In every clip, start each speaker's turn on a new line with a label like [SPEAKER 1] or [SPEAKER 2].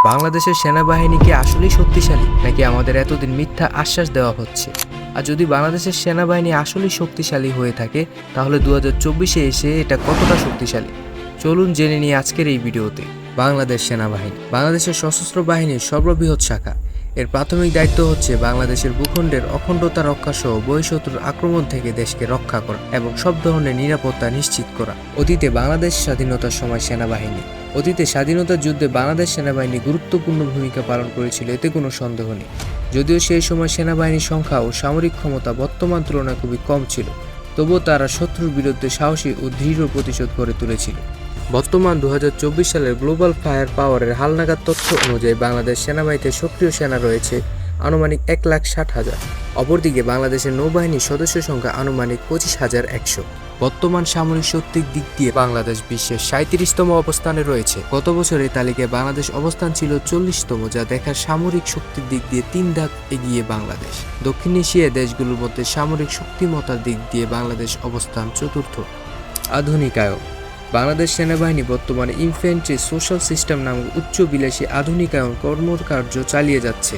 [SPEAKER 1] বাংলাদেশের সেনাবাহিনী কি আসলেই শক্তিশালী, নাকি আমাদের এতদিন মিথ্যা আশ্বাস দেওয়া হচ্ছে? আর যদি বাংলাদেশের সেনাবাহিনী আসলেই শক্তিশালী হয়ে থাকে, তাহলে 2024-এ এসে এটা কতটা শক্তিশালী? চলুন জেনে নিই আজকের এই ভিডিওতে। বাংলাদেশ সেনাবাহিনী বাংলাদেশের সশস্ত্র বাহিনীর সর্ববৃহৎ শাখা। এর প্রাথমিক দায়িত্ব হচ্ছে বাংলাদেশের ভূখণ্ডের অখণ্ডতা রক্ষা সহ বহিঃশত্রুর আক্রমণ থেকে দেশকে রক্ষা করা এবং সব ধরনের নিরাপত্তা নিশ্চিত করা। অতীতে বাংলাদেশ স্বাধীনতার সময় স্বাধীনতা যুদ্ধে বাংলাদেশ সেনাবাহিনী গুরুত্বপূর্ণ ভূমিকা পালন করেছিল, এতে কোনো সন্দেহ নেই। যদিও সেই সময় সেনাবাহিনীর সংখ্যা ও সামরিক ক্ষমতা বর্তমান তুলনায় খুবই কম ছিল, তবুও তারা শত্রুর বিরুদ্ধে সাহসী ও দৃঢ় প্রতিশোধ গড়ে তুলেছিল। বর্তমান 2024 সালের গ্লোবাল ফায়ার পাওয়ারের হালনাগাদ তথ্য অনুযায়ী বাংলাদেশ সেনাবাহিনীতে সক্রিয় সেনা রয়েছে আনুমানিক 1,60,000। অপরদিকে বাংলাদেশের নৌবাহিনীর সদস্য সংখ্যা আনুমানিক 25,100। বর্তমান সামরিক শক্তির দিক দিয়ে বাংলাদেশ বিশ্বের 37তম অবস্থানে রয়েছে। গত বছর এই তালিকায় বাংলাদেশ অবস্থান ছিল 40তম, যা দেখার সামরিক শক্তির দিক দিয়ে 3 ধাপ এগিয়ে বাংলাদেশ। দক্ষিণ এশিয়ার দেশগুলোর মধ্যে সামরিক শক্তিমত্তার দিক দিয়ে বাংলাদেশ অবস্থান চতুর্থ। আধুনিকায়ন বাংলাদেশ সেনাবাহিনী বর্তমানে ইনফ্যান্ট্রি সোশ্যাল সিস্টেম নামক উচ্চবিলাসী আধুনিকায়ন কর্মকার্য চালিয়ে যাচ্ছে।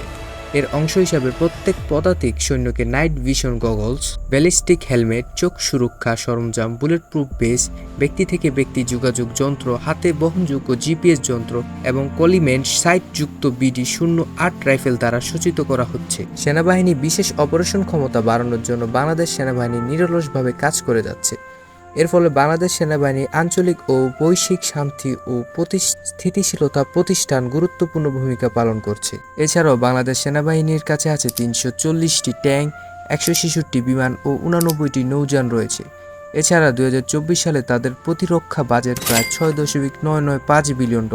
[SPEAKER 1] এর অংশ হিসাবে প্রত্যেক পদাতিক সৈন্যকে night vision goggles, ballistic helmet, চোখ সুরক্ষা সরঞ্জাম, বুলেট প্রুফ ভেস্ট, ব্যক্তি থেকে ব্যক্তি যোগাযোগ যন্ত্র, হাতে বহনযোগ্য জিপিএস যন্ত্র এবং কলিমেন্ট সাইটযুক্ত BD-08 রাইফেল দ্বারা সজ্জিত করা হচ্ছে। সেনাবাহিনী বিশেষ অপারেশন ক্ষমতা বাড়ানোর জন্য বাংলাদেশ সেনাবাহিনী নিরলসভাবে কাজ করে যাচ্ছে। এর ফলে বাংলাদেশ সেনাবাহিনীর আঞ্চলিক ও বৈশ্বিক শান্তি ও স্থিতিশীলতা প্রতিষ্ঠান গুরুত্বপূর্ণ ভূমিকা পালন করছে। এছাড়াও বাংলাদেশ সেনাবাহিনীর কাছে আছে 340টি ট্যাঙ্ক, 166টি বিমান ও 89টি নৌযান রয়েছে। এছাড়া 2024 সালে তাদের প্রতিরক্ষা বাজেট প্রায় $6.995 বিলিয়ন,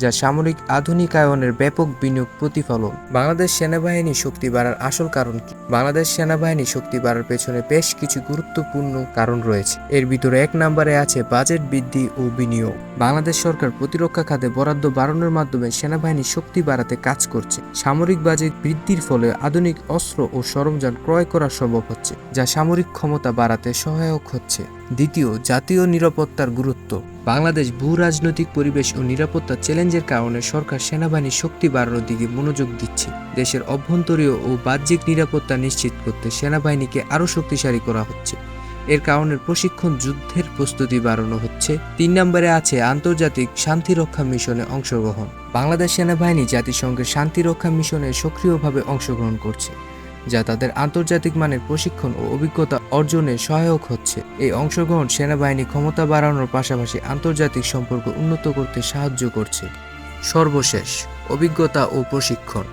[SPEAKER 1] যা সামরিক আধুনিকায়নের ব্যাপক বিনিয়োগ প্রতিফলন। বাংলাদেশ সেনাবাহিনীর শক্তি বাড়ার আসল কারণ কি? বাংলাদেশ সেনাবাহিনীর শক্তি বাড়ার পেছনে বেশ কিছু গুরুত্বপূর্ণ কারণ রয়েছে। এর ভিতরে 1 নম্বরে আছে বাজেট বৃদ্ধি ও বিনিয়োগ। বাংলাদেশ সরকার প্রতিরক্ষা খাতে বরাদ্দ বাড়ানোর মাধ্যমে সেনাবাহিনীর শক্তি বাড়াতে কাজ করছে। সামরিক বাজেট বৃদ্ধির ফলে আধুনিক অস্ত্র ও সরঞ্জাম ক্রয় করা সম্ভব হচ্ছে, যা সামরিক ক্ষমতা বাড়াতে সহায়ক হচ্ছে। দ্বিতীয়, জাতীয় নিরাপত্তার গুরুত্ব। বাংলাদেশ ভূ রাজনৈতিক পরিবেশ ও নিরাপত্তা চ্যালেঞ্জের কারণে সরকার সেনাবাহিনীর শক্তি বাড়ানোর দিকে মনোযোগ দিচ্ছে। দেশের অভ্যন্তরীণ ও বাহ্যিক নিরাপত্তা নিশ্চিত করতে সেনাবাহিনীকে আরও শক্তিশালী করা হচ্ছে। এর কারণে প্রশিক্ষণ, যুদ্ধের প্রস্তুতি বাড়ানো হচ্ছে। 3 নম্বরে আছে আন্তর্জাতিক শান্তিরক্ষা মিশনে অংশগ্রহণ। বাংলাদেশ সেনাবাহিনী জাতিসংঘের শান্তিরক্ষা মিশনে সক্রিয়ভাবে অংশগ্রহণ করছে, যা তাদের আন্তর্জাতিক মানের প্রশিক্ষণ ও অভিজ্ঞতা অর্জনে সহায়ক হচ্ছে। এই অংশগ্রহণ সেনাবাহিনী ক্ষমতা বাড়ানোর পাশাপাশি আন্তর্জাতিক সম্পর্ক উন্নত করতে সাহায্য করছে। সর্বশেষ, অভিজ্ঞতা ও প্রশিক্ষণ।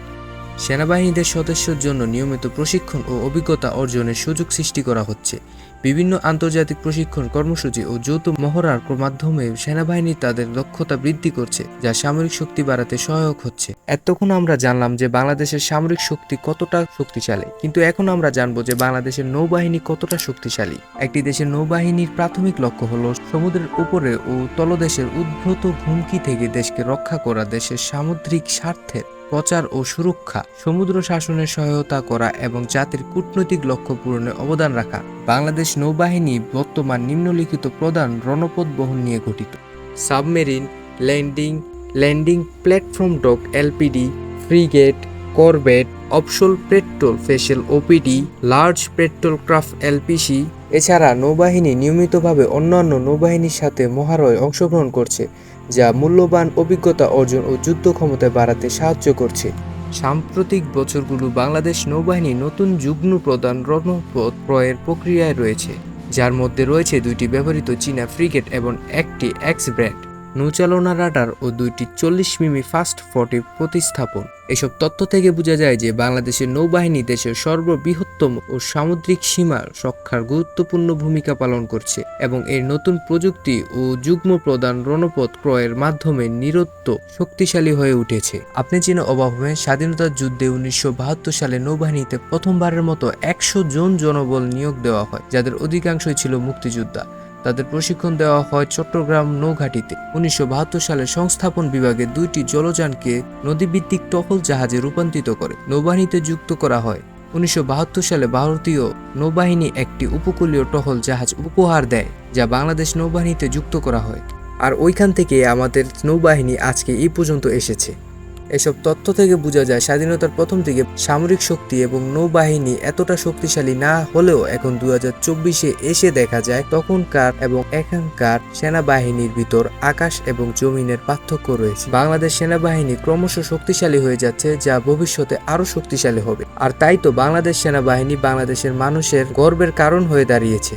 [SPEAKER 1] সেনাবাহিনীদের সদস্যদের জন্য নিয়মিত প্রশিক্ষণ ও অভিজ্ঞতা অর্জনের সুযোগ সৃষ্টি করা হচ্ছে। বিভিন্ন আন্তর্জাতিক প্রশিক্ষণ কর্মসূচি ও যৌথ মহড়ার মাধ্যমে সেনাবাহিনী তাদের দক্ষতা বৃদ্ধি করছে, যা সামরিক শক্তি বাড়াতে সহায়ক হচ্ছে। এতক্ষণ আমরা জানলাম যে বাংলাদেশের সামরিক শক্তি কতটা শক্তিশালী, কিন্তু এখন আমরা জানবো যে বাংলাদেশের নৌবাহিনী কতটা শক্তিশালী। একটি দেশের নৌবাহিনীর প্রাথমিক লক্ষ্য হলো সমুদ্রের উপরে ও তলদেশের উদ্ভূত হুমকি থেকে দেশকে রক্ষা করা, দেশের সামুদ্রিক স্বার্থের প্রচার ও সুরক্ষা, সমুদ্র শাসনের সহায়তা করা এবং জাতির কূটনৈতিক লক্ষ্য পূরণে অবদান রাখা। বাংলাদেশ নৌবাহিনী বর্তমান নিম্নলিখিত প্রধান রণপথ বহন নিয়ে গঠিত: submarine, landing platform dock LPD, frigate, corvette, offshore patrol vessel OPD, large patrol craft LPC। এছাড়া নৌবাহিনী নিয়মিতভাবে অন্যান্য নৌবাহিনীর সাথে মহারয় অংশগ্রহণ করছে, যা মূল্যবান অভিজ্ঞতা অর্জন ও যুদ্ধ ক্ষমতা বাড়াতে সাহায্য করছে। সাম্প্রতিক বছরগুলো বাংলাদেশ নৌবাহিনী নতুন যুগ্ম প্রধান রণপথ ক্রয়ের প্রক্রিয়ায় রয়েছে, যার মধ্যে রয়েছে 2টি ব্যবহৃত চীনা ফ্রিগেট এবং 1টি এক্স-ব্র্যান্ড নৌচালনা রাডার ও 2টি 40 মিমি ফাস্ট 40 প্রতিস্থাপন। এসব তথ্য থেকে বোঝা যায় যে বাংলাদেশের নৌবাহিনী দেশের সর্ববৃহত্তম ও সামুদ্রিক সীমা রক্ষার গুরুত্বপূর্ণ ভূমিকা পালন করছে এবং এর নতুন প্রযুক্তি ও যুগ্ম প্রধান রণপথ ক্রয়ের মাধ্যমে নিরন্তর শক্তিশালী হয়ে উঠেছে। আপনি জেনে অবাক হবেন, স্বাধীনতার যুদ্ধে 1972 সালে নৌবাহিনীতে প্রথমবারের মতো 100 জন জনবল নিয়োগ দেওয়া হয়, যাদের অধিকাংশই ছিল মুক্তিযোদ্ধা। তাদের প্রশিক্ষণ দেওয়া হয় চট্টগ্রাম নৌঘাঁটিতে। 1972 সালে সংস্থাপন বিভাগে 2টি জলযানকে নদীভিত্তিক টহল জাহাজে রূপান্তরিত করে নৌবাহিনীতে যুক্ত করা হয়। 1972 সালে ভারতীয় নৌবাহিনী একটি উপকূলীয় টহল জাহাজ উপহার দেয়, যা বাংলাদেশ নৌবাহিনীতে যুক্ত করা হয়। আর ওইখান থেকে আমাদের নৌবাহিনী আজকে এই পর্যন্ত এসেছে। এসব তথ্য থেকে বোঝা যায় স্বাধীনতার প্রথম থেকে সামরিক শক্তি এবং নৌবাহিনী এতটা শক্তিশালী না হলেও এখন 2024-এ এসে দেখা যায় তখনকার এবং এখনকার সেনাবাহিনীর ভিতর আকাশ এবং জমিনের পার্থক্য রয়েছে। বাংলাদেশ সেনাবাহিনী ক্রমশ শক্তিশালী হয়ে যাচ্ছে, যা ভবিষ্যতে আরো শক্তিশালী হবে। আর তাই তো বাংলাদেশ সেনাবাহিনী বাংলাদেশের মানুষের গর্বের কারণ হয়ে দাঁড়িয়েছে।